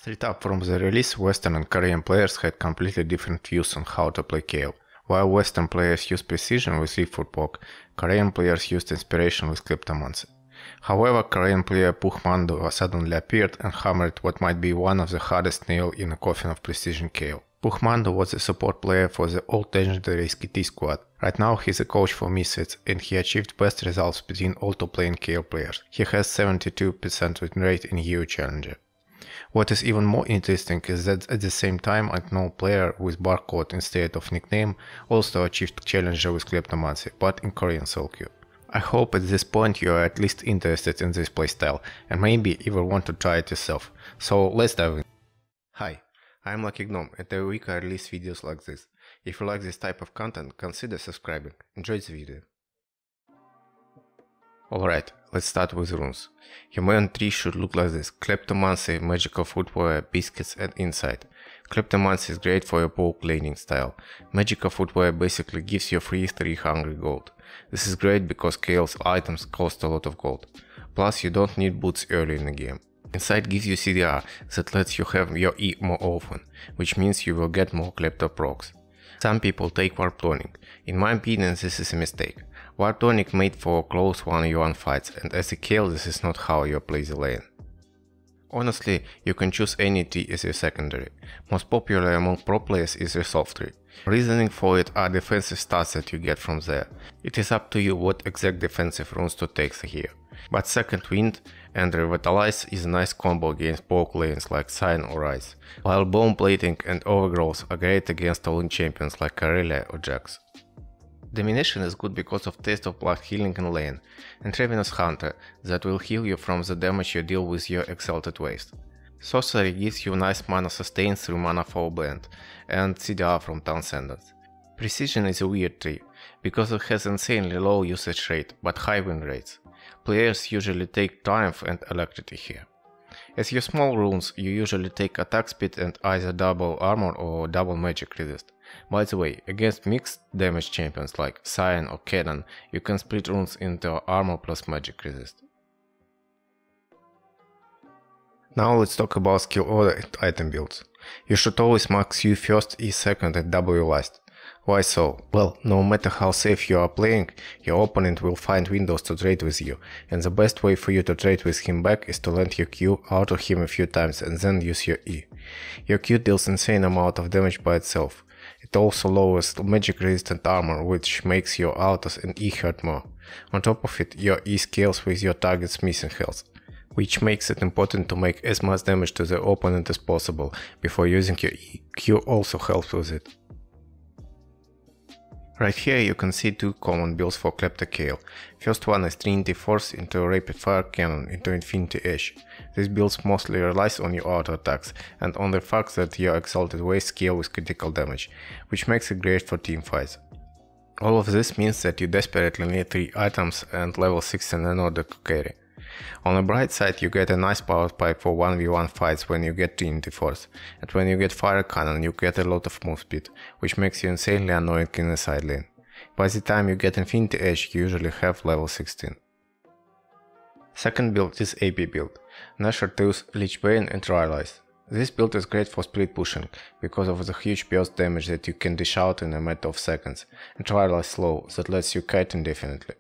Straight up from the release, Western and Korean players had completely different views on how to play Kayle. While Western players used precision with left foot poke, Korean players used inspiration with Kleptomancy. However, Korean player PoohManDu suddenly appeared and hammered what might be one of the hardest nails in a coffin of precision Kayle. PoohManDu was a support player for the old legendary SKT squad. Right now he's a coach for Misfits and he achieved best results between all top playing Kayle players. He has 72% win rate in EU Challenger. What is even more interesting is that at the same time unknown player with barcode instead of nickname also achieved Challenger with Kleptomancy, but in Korean solo queue. I hope at this point you are at least interested in this playstyle and maybe even want to try it yourself. So let's dive in. Hi, I'm LuckyGnom and every week I release videos like this. If you like this type of content, consider subscribing. Enjoy the video. Alright, let's start with runes. Your main tree should look like this: Kleptomancy, Magical Footwear, Biscuits and Insight. Kleptomancy is great for your poke laning style. Magical Footwear basically gives you free 300 gold. This is great because Kayle's items cost a lot of gold. Plus you don't need boots early in the game. Insight gives you CDR that lets you have your E more often, which means you will get more Klepto procs. Some people take Warp Tonic. In my opinion this is a mistake. Warp Tonic made for close 1v1 fights, and as a Kayle this is not how you play the lane. Honestly, you can choose any tree as your secondary. Most popular among pro players is your soft tree. Reasoning for it are defensive stats that you get from there. It is up to you what exact defensive runes to take here. But Second Wind and Revitalize is a nice combo against poke lanes like Sign or Ice, while Bone Plating and Overgrowth are great against all-in champions like Aurelia or Jax. Domination is good because of Taste of Blood healing in lane, and Ravenous Hunter that will heal you from the damage you deal with your Exalted Waste. Sorcery gives you nice mana sustain through Mana Fall Blend, and CDR from Transcendence. Precision is a weird tree, because it has insanely low usage rate, but high win rates. Players usually take Triumph and Alacrity here. As your small runes, you usually take attack speed and either double armor or double magic resist. By the way, against mixed damage champions like Cyan or Cannon, you can split runes into armor plus magic resist. Now let's talk about skill order and item builds. You should always mark Q first, E second and W last. Why so? Well, no matter how safe you are playing, your opponent will find windows to trade with you, and the best way for you to trade with him back is to land your Q out of him a few times and then use your E. Your Q deals insane amount of damage by itself. It also lowers magic resistant armor, which makes your autos and E hurt more. On top of it, your E scales with your target's missing health, which makes it important to make as much damage to the opponent as possible before using your E. Q also helps with it. Right here you can see two common builds for Klepto Kayle. First one is Trinity Force into Rapid Fire Cannon into Infinity Edge. This build mostly relies on your auto attacks and on the fact that your Exalted Waste scale with critical damage, which makes it great for team fights. All of this means that you desperately need 3 items and level 16 in order to carry. On the bright side you get a nice power spike for 1v1 fights when you get Trinity Force, and when you get Fire Cannon you get a lot of move speed, which makes you insanely annoying in the side lane. By the time you get Infinity Edge you usually have level 16. Second build is AP build, Nashor Tooth, Lich Bane and Rylai's. This build is great for split pushing, because of the huge burst damage that you can dish out in a matter of seconds, and Rylai's slow that lets you kite indefinitely.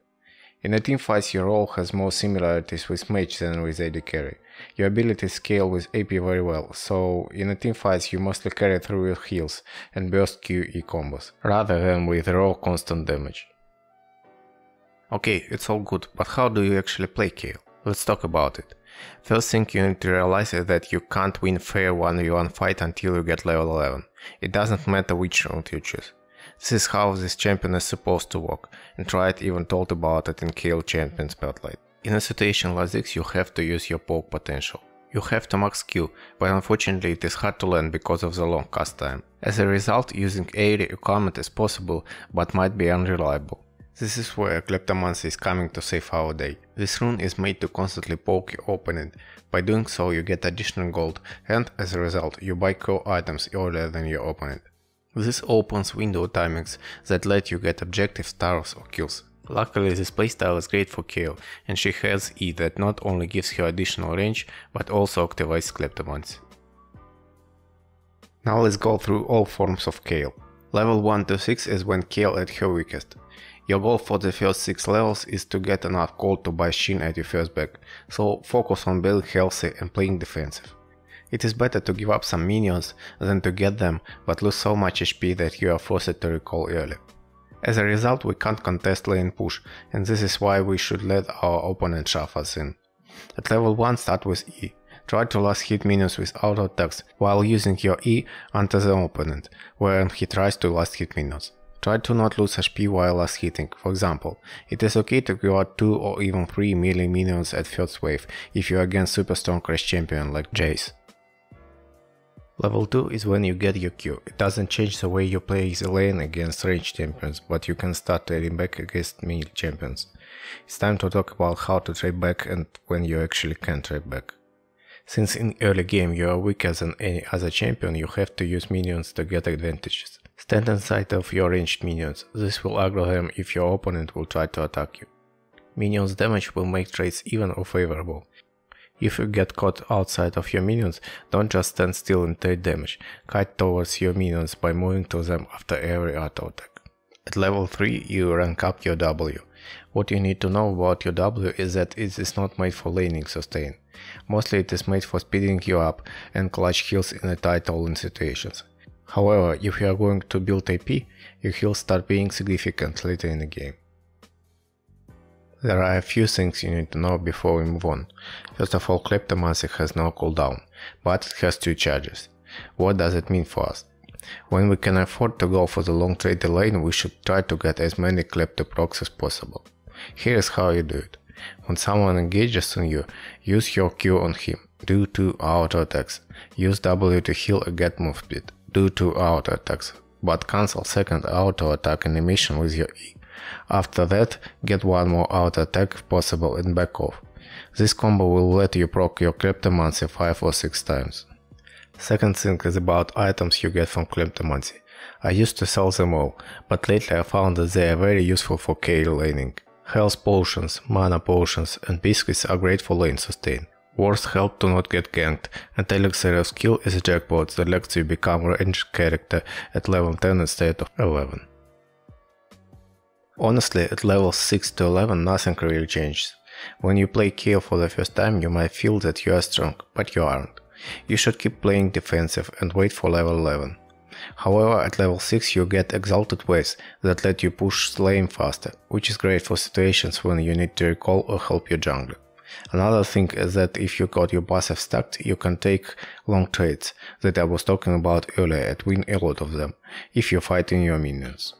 In a team fight your role has more similarities with Mage than with AD carry. Your abilities scale with AP very well, so in a team fight you mostly carry through your heals and burst QE combos, rather than with raw constant damage. Okay, it's all good, but how do you actually play Kayle? Let's talk about it. First thing you need to realize is that you can't win fair 1v1 fight until you get level 11. It doesn't matter which route you choose. This is how this champion is supposed to work, and Riot even told about it in Kayle Champion Spotlight. In a situation like this you have to use your poke potential. You have to max Q, but unfortunately it is hard to land because of the long cast time. As a result, using area equipment is possible, but might be unreliable. This is where Kleptomancy is coming to save our day. This rune is made to constantly poke your opponent. By doing so you get additional gold, and as a result you buy core items earlier than your opponent. This opens window timings that let you get objective stars or kills. Luckily this playstyle is great for Kayle, and she has E that not only gives her additional range, but also activates Kleptomancy. Now let's go through all forms of Kayle. Level 1 to 6 is when Kayle at her weakest. Your goal for the first 6 levels is to get enough gold to buy Shin at your first bag, so focus on being healthy and playing defensive. It is better to give up some minions than to get them but lose so much HP that you are forced to recall early. As a result, we can't contest lane push, and this is why we should let our opponent shove us in. At level 1 start with E. Try to last hit minions with auto attacks while using your E onto the opponent, wherein he tries to last hit minions. Try to not lose HP while last hitting. For example, it is okay to give out 2 or even 3 melee minions at first wave if you are against super strong crash champion like Jace. Level 2 is when you get your Q. It doesn't change the way you play the lane against ranged champions, but you can start trading back against melee champions. It's time to talk about how to trade back and when you actually can trade back. Since in early game you are weaker than any other champion, you have to use minions to get advantages. Stand inside of your ranged minions, this will aggro them if your opponent will try to attack you. Minions damage will make trades even or favorable. If you get caught outside of your minions, don't just stand still and take damage, kite towards your minions by moving to them after every auto attack. At level 3 you rank up your W. What you need to know about your W is that it is not made for laning sustain. Mostly it is made for speeding you up and clutch heals in a tight all-in situations. However, if you are going to build AP, your heals start being significant later in the game. There are a few things you need to know before we move on. First of all, Kleptomancy has no cooldown, but it has 2 charges. What does it mean for us? When we can afford to go for the long trade lane, we should try to get as many Klepto procs as possible. Here is how you do it. When someone engages on you, use your Q on him, do 2 auto attacks, use W to heal or get move speed, do 2 auto attacks, but cancel second auto attack animation with your E. After that, get 1 more auto attack if possible and back off. This combo will let you proc your Kleptomancy 5 or 6 times. Second thing is about items you get from Kleptomancy. I used to sell them all, but lately I found that they are very useful for Kayle laning. Health potions, mana potions and biscuits are great for lane sustain. Wars help to not get ganked, and Elixir of Skill is a jackpot that lets you become a ranged character at level 10 instead of 11. Honestly, at levels 6 to 11 nothing really changes. When you play Kayle for the first time you might feel that you are strong, but you aren't. You should keep playing defensive and wait for level 11. However, at level 6 you get exalted waves that let you push lane faster, which is great for situations when you need to recall or help your jungler. Another thing is that if you got your passive stacked, you can take long trades that I was talking about earlier and win a lot of them, if you fight in your minions.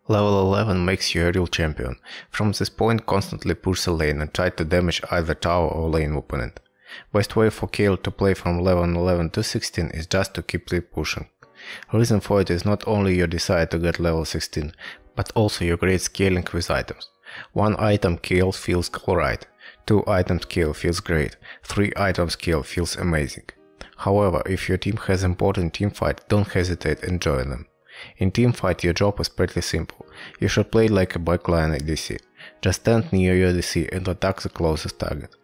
Level 11 makes you a real champion. From this point constantly push the lane and try to damage either tower or lane opponent. Best way for Kayle to play from level 11 to 16 is just to keep pushing. Reason for it is not only your desire to get level 16, but also your great scaling with items. 1 item Kayle feels alright, 2 items Kayle feels great, 3 items Kayle feels amazing. However, if your team has important teamfight, don't hesitate and join them. In teamfight your job is pretty simple. You should play like a backline ADC. Just stand near your ADC and attack the closest target.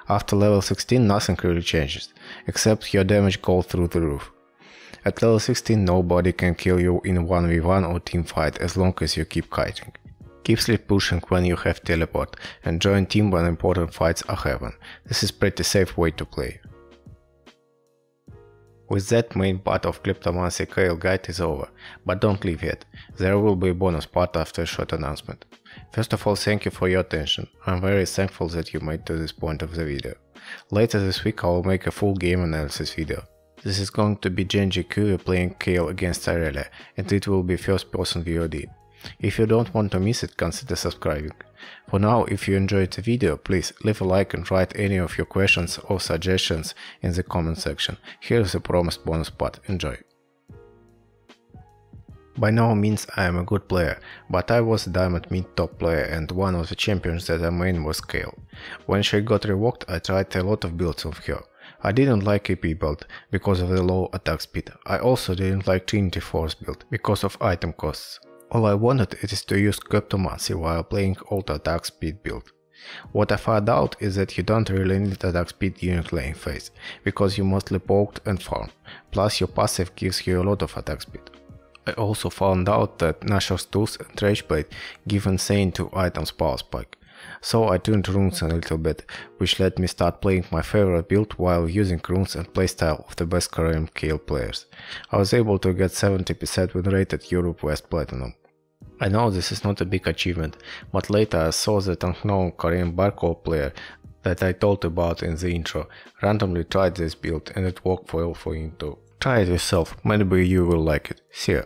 After level 16 nothing really changes, except your damage goes through the roof. At level 16 nobody can kill you in 1v1 or teamfight as long as you keep kiting. Keep sleep pushing when you have teleport, and join team when important fights are happen. This is pretty safe way to play. With that, main part of Kleptomancy Kayle guide is over, but don't leave yet, there will be a bonus part after a short announcement. First of all, thank you for your attention, I'm very thankful that you made to this point of the video. Later this week I will make a full game analysis video. This is going to be Genji Q playing Kayle against Irelia, and it will be first person VOD. If you don't want to miss it, consider subscribing. For now, if you enjoyed the video, please leave a like and write any of your questions or suggestions in the comment section. Here is the promised bonus part, enjoy! By no means I am a good player, but I was a diamond mid top player and one of the champions that I main was Kayle. When she got revoked I tried a lot of builds of her. I didn't like AP build because of the low attack speed. I also didn't like Trinity Force build because of item costs. All I wanted is to use Kleptomancy while playing auto attack speed build. What I found out is that you don't really need attack speed during lane phase, because you mostly poked and farm, plus your passive gives you a lot of attack speed. I also found out that Nashor's Tooth and Rage Blade give insane to items power spike. So I tuned runes a little bit, which let me start playing my favorite build while using runes and playstyle of the best Korean Kayle players. I was able to get 70% win rate at Europe West Platinum. I know this is not a big achievement, but later I saw that unknown Korean barcode player that I told about in the intro randomly tried this build and it worked well for him too. Try it yourself, maybe you will like it. See ya.